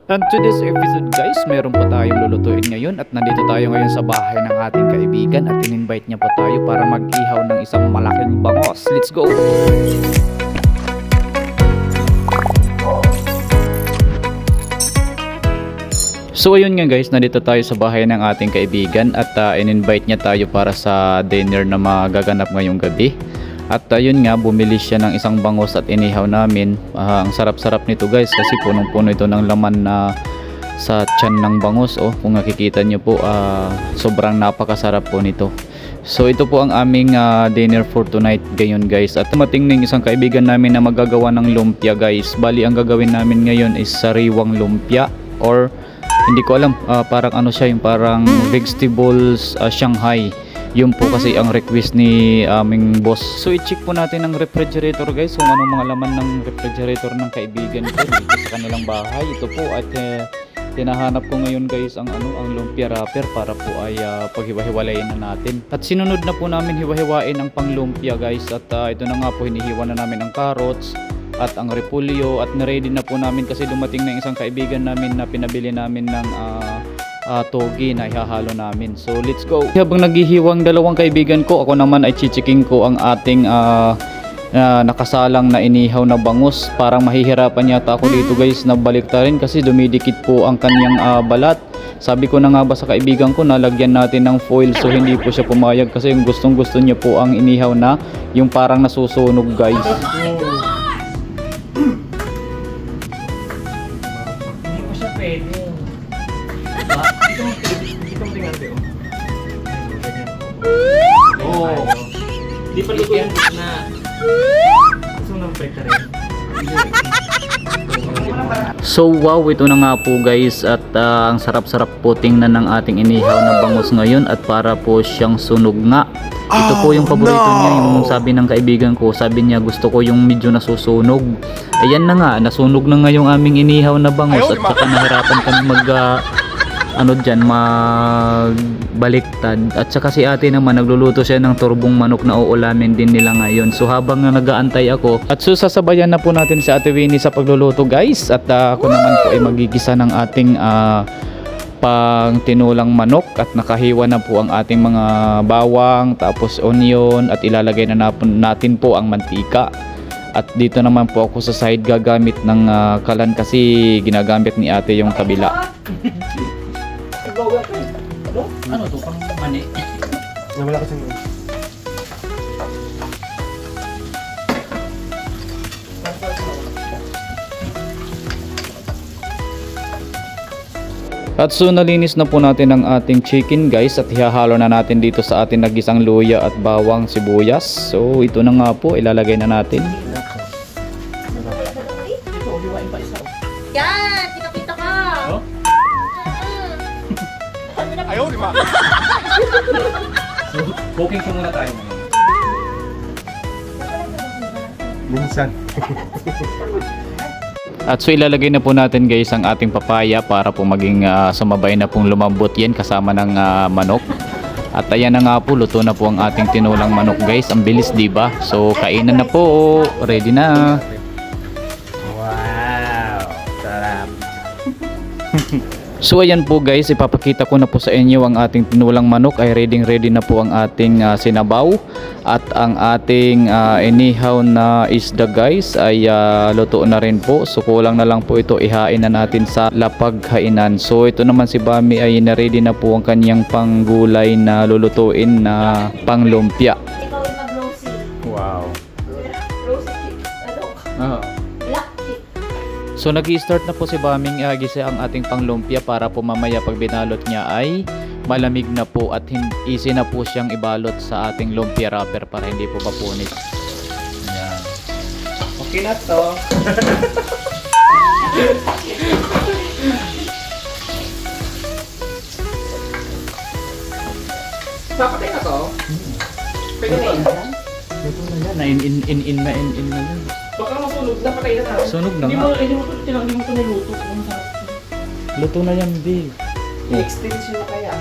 And to this episode guys, meron pa tayong lulutuin ngayon at nandito tayo ngayon sa bahay ng ating kaibigan at in-invite niya pa tayo para mag-ihaw ng isang malaking bangos. Let's go! So ayun nga guys, nandito tayo sa bahay ng ating kaibigan at in-invite niya tayo para sa dinner na magaganap ngayong gabi. At ayun nga, bumili siya ng isang bangos at inihaw namin. Ang sarap-sarap nito guys kasi punong-puno ito ng laman na sa tiyan ng bangos. Oh, kung nakikita nyo po, sobrang napakasarap po nito. So ito po ang aming dinner for tonight gayon guys. At dumating ng isang kaibigan namin na magagawa ng lumpia guys. Bali ang gagawin namin ngayon is sariwang lumpia or hindi ko alam, parang ano siya, yung parang vegetables Shanghai. Yun po kasi ang request ni aming boss. So i-check po natin ang refrigerator guys, kung anong mga laman ng refrigerator ng kaibigan ko dito sa kanilang bahay. Ito po at tinahanap ko ngayon guys ang lumpia wrapper para po ay paghiwa-hiwalayin na natin. At sinunod na po namin hiwa-hiwain ang panglumpia guys. At ito na nga po, hinihiwa na namin ang carrots at ang repolyo at na-ready na po namin kasi dumating na isang kaibigan namin na pinabili namin ng togi na ihahalo namin. So let's go. Habang naghihiwang dalawang kaibigan ko, ako naman ay chichiking ko ang ating nakasalang na inihaw na bangus. Parang mahihirapan yata ako dito guys na baliktarin kasi dumidikit po ang kanyang balat. Sabi ko na nga ba sa kaibigan ko na lagyan natin ng foil, so hindi po siya pumayag kasi yung gustong gusto niya po ang inihaw na yung parang nasusunog guys. Hindi po siya pwede. Oh, di pa luto yan na. Gusto nang break rin. So wow, ito na nga po guys at ang sarap-sarap po tingnan ng ating inihaw na bangus ngayon at para po siyang sunog nga. Ito po yung paborito niya, yung sabi ng kaibigan ko, sabi niya gusto ko yung medyo nasusunog. Ayan na nga, nasunog na nga yung aming inihaw na bangus at saka nahirapan kami magbaliktad. At saka si ate naman nagluluto siya ng turbong manok na uulamin din nila ngayon. So habang nag-aantay ako at sasabayan na po natin si Ate Winnie sa pagluluto guys. At ako naman po ay magigisa ng ating pang tinulang manok at nakahiwa na po ang ating mga bawang tapos onion at ilalagay na natin po ang mantika. At dito naman po ako sa side gagamit ng kalan kasi ginagamit ni ate yung kabila. Ano to? Pang mani? Nawala kasi mo. At so nalinis na po natin ang ating chicken guys at ihahalo na natin dito sa ating nagisang luya at bawang sibuyas. So ito na nga po, ilalagay na natin. Yan! Kita-kita ka! Ayaw, di ba? So, cooking ko muna tayo. Minsan. At so ilalagay na po natin guys ang ating papaya para po maging sumabay na pong lumambot yan kasama ng manok. At ayan na nga po, luto na po ang ating tinulang manok guys. Ang bilis diba? So kainan na po, ready na. Wow! Sarap! So ayan po guys, ipapakita ko na po sa inyo ang ating tinulang manok ay ready na po ang ating sinabaw. At ang ating inihaw na isda guys ay luto na rin po. So kulang na lang po ito, ihain na natin sa lapaghainan. So ito naman si Bami ay na-ready na po ang kanyang panggulay na lulutuin na panglumpia. Ikaw yung mag-rosy. Wow. Rosy chips. Ano? Black chips. So nag-i-start na po si Baming gisa ang ating panglumpia para po mamaya pag binalot niya ay malamig na po at easy na po siyang ibalot sa ating lumpia wrapper para hindi po mapunit. Yan. Okay na to. Papatay na to? Pwede na yan? Ito na yan, in na yan. Baka masunog na, patay na na. Sunog na Hindi nga. mo ito niluto. Kung sarap. Luto na yan, babe. I-extension na kaya.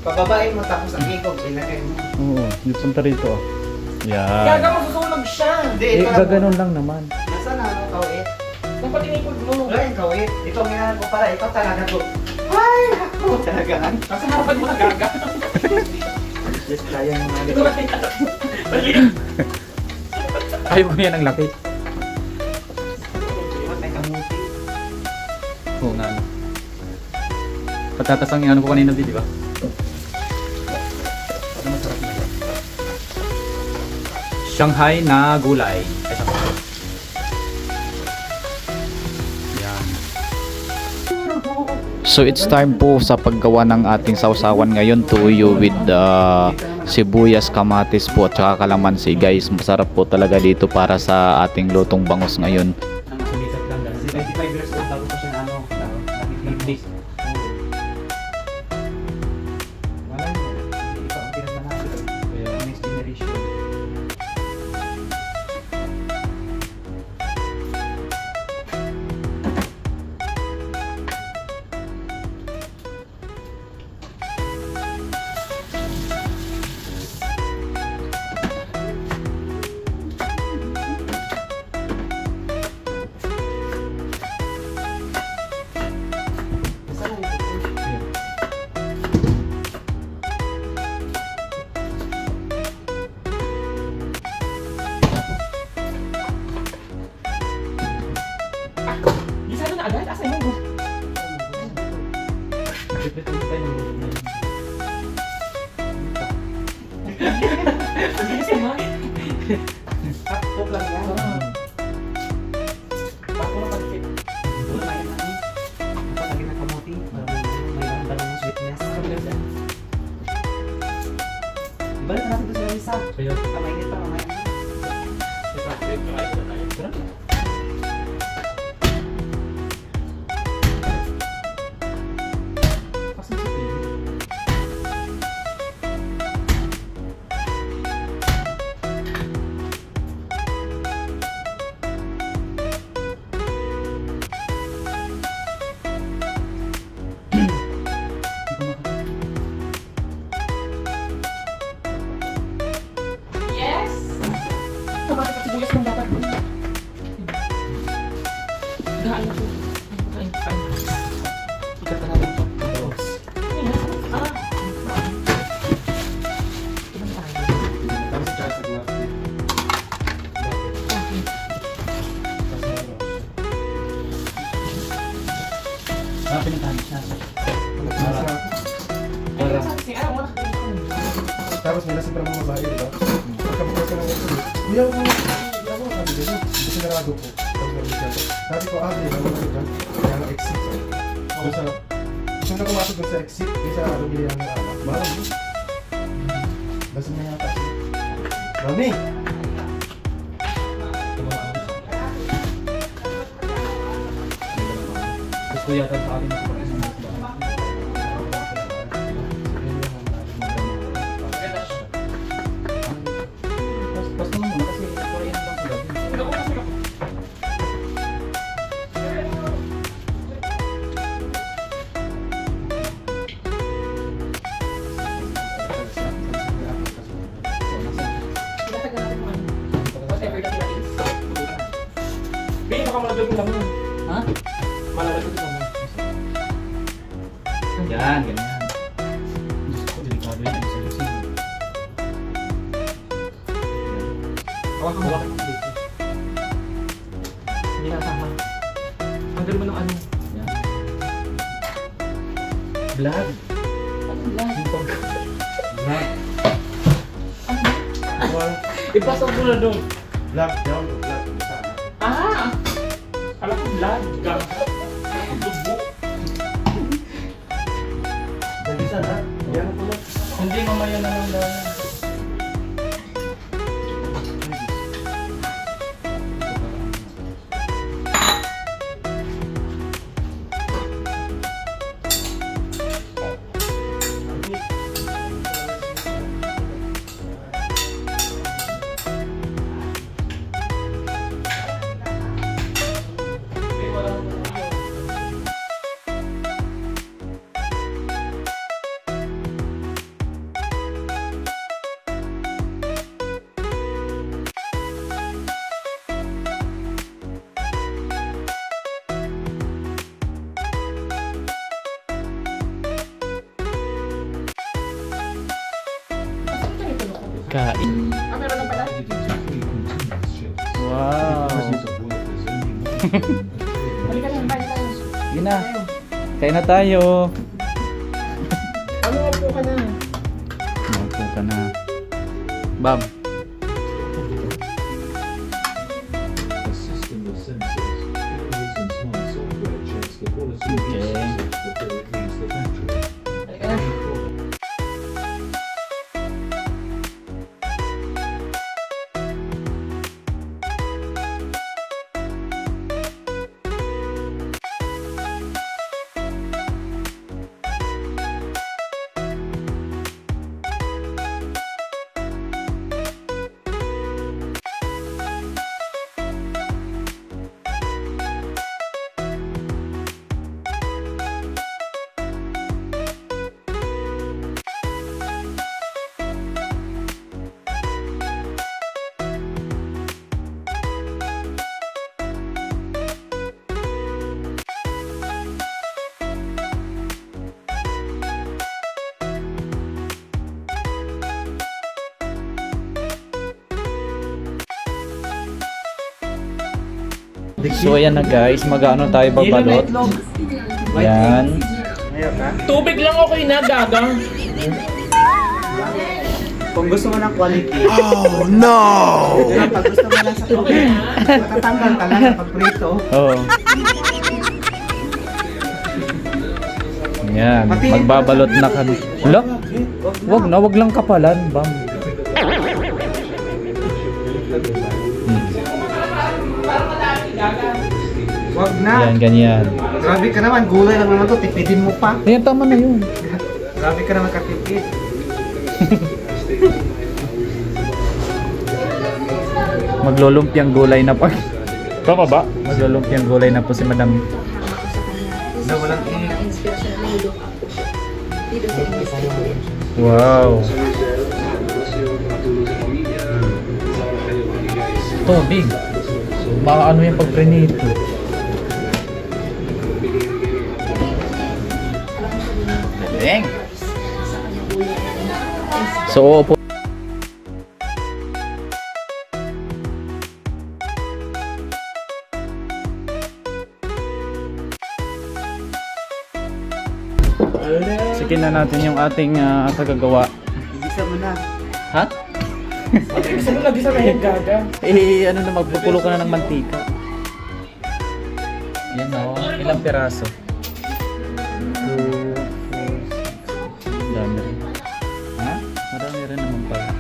Pababain mo tapos ang ikog, ilagay mo. Oo, dito punta rito. Yan. Gaga masusunog siya. Hindi, Eh, ito lang. gaganon lang naman. Nasaan na ano, kawit? Dapat inipod mo. Wala yung kawit. Ito ang ginagawa ko para ikaw talaga to. Ay, ako talaga. Nasa harapan mo nagaga. Just kaya yung mga Ito ba tayo? Ayaw ko yan ang laki. May kamuti. Oo nga. Patatas ang ano ko kanina di ba? Ano masarap na yan? Shanghai na gulay. Yan. So it's time po sa paggawa ng ating sausawan ngayon, tuyo with sibuyas, kamatis po at saka kalamansi guys. Masarap po talaga dito para sa ating lutong bangus ngayon. Ang sumikat lang dahil. 25 years old bago pa siya na ano. Nag-English. Wala yun. Hindi pa ang pinagmanalo. Next generation. Bisa na agad? Asa mo? Bilis naman. Top lang yan. Bako na pagkit. Wala na yan natin. Napatagin ng kamuti. May ramdaman ng sweetness. Ibalik natin ito sa isa. Kamainit pa mamaya. Yes! Tumakas at sibuyas ng dapat. Gaan ako. Kain. Ikat na natin ito. Ah. Pinuntahan siya. Tapos nila sa mga babae, diba? Pagkabukas ka ng ito, kuya mo, sabi dito, hindi sinarado ko. Tapos nabigyan ko. Sabi ko, di ba, ano dyan? Kaya nga exit. Gusto na pumasok dun sa exit, kaya sa bibili ng anak. Mahal mo. Basta na yata siya. Mami! Gusto yata sa akin na Basta naman muna kasi Korean lang sa gabi. Whatever that is. Bili baka malaglag yung laman. Ha? Malaglag yung laman. Yan, ganyan. Gusto ko, delikado yan. Ano sa lusin? Hawakan mo dito. Hindi nasama. Tanggal mo ng ano. Yan. Vlog. Anong lang? Yung pag... Vlog. Ipasok mo na doon. Vlog down, vlog sana. Ah! Alam ko vlog. Tubo. Dali sana. Yan ang pula. Hindi, mamaya na lang. kain. Ah, meron na pala. Wow. Halika na, kain tayo. Sige na. Kain na tayo. Ano nga po ka na? Maupo ka na. Bam. So ayan na guys, mag-ano tayo babalot. Yan. Tubig lang ako inagagang. Kung gusto mo ng quality. Oh no! Pag gusto mo lang sa tubig, matatanggal ka lang pag prito. Oo. Yan, magbabalot na kami. Hala? Wag lang kapalan, bam. Wag na. Yan, ganyan. Grabe ka naman, gulay lang naman to, tipidin mo pa. Ayan, tama na yun. Grabe ka naman katipid. Maglulumpiang gulay na pa. Tama ba? Maglulumpiang gulay na po si Madam. Na walang Wow. Tubig. Baka ano yung pagprenito. Deng. So, po. Sige na natin yung ating kagagawa. Ibisa mo na. Ha? Gusto mo lagi sa may gaga. Eh, ano na, magpupulo ka na ng mantika. Yan o, ilang piraso? 2, 4, 6, dami rin. Ha? Marami rin naman pala.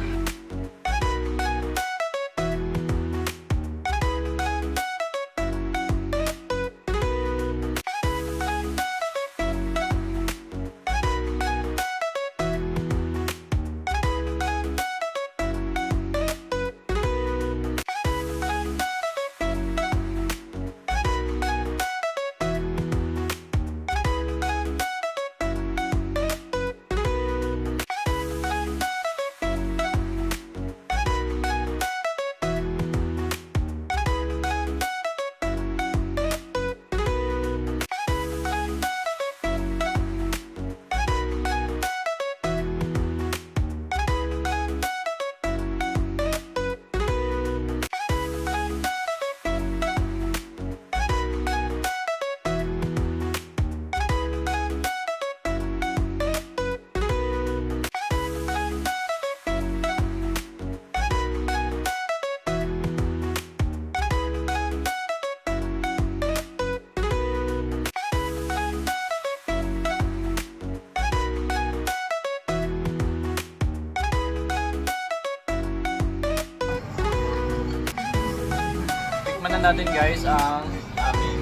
Tikman na natin guys ang aming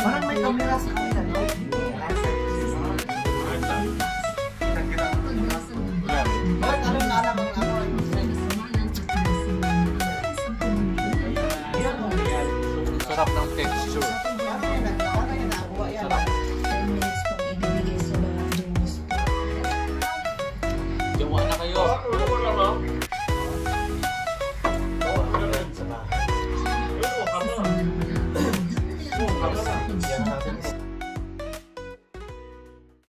Parang may camera sa kanila, no? sarap ng texture. Gawa na kayo.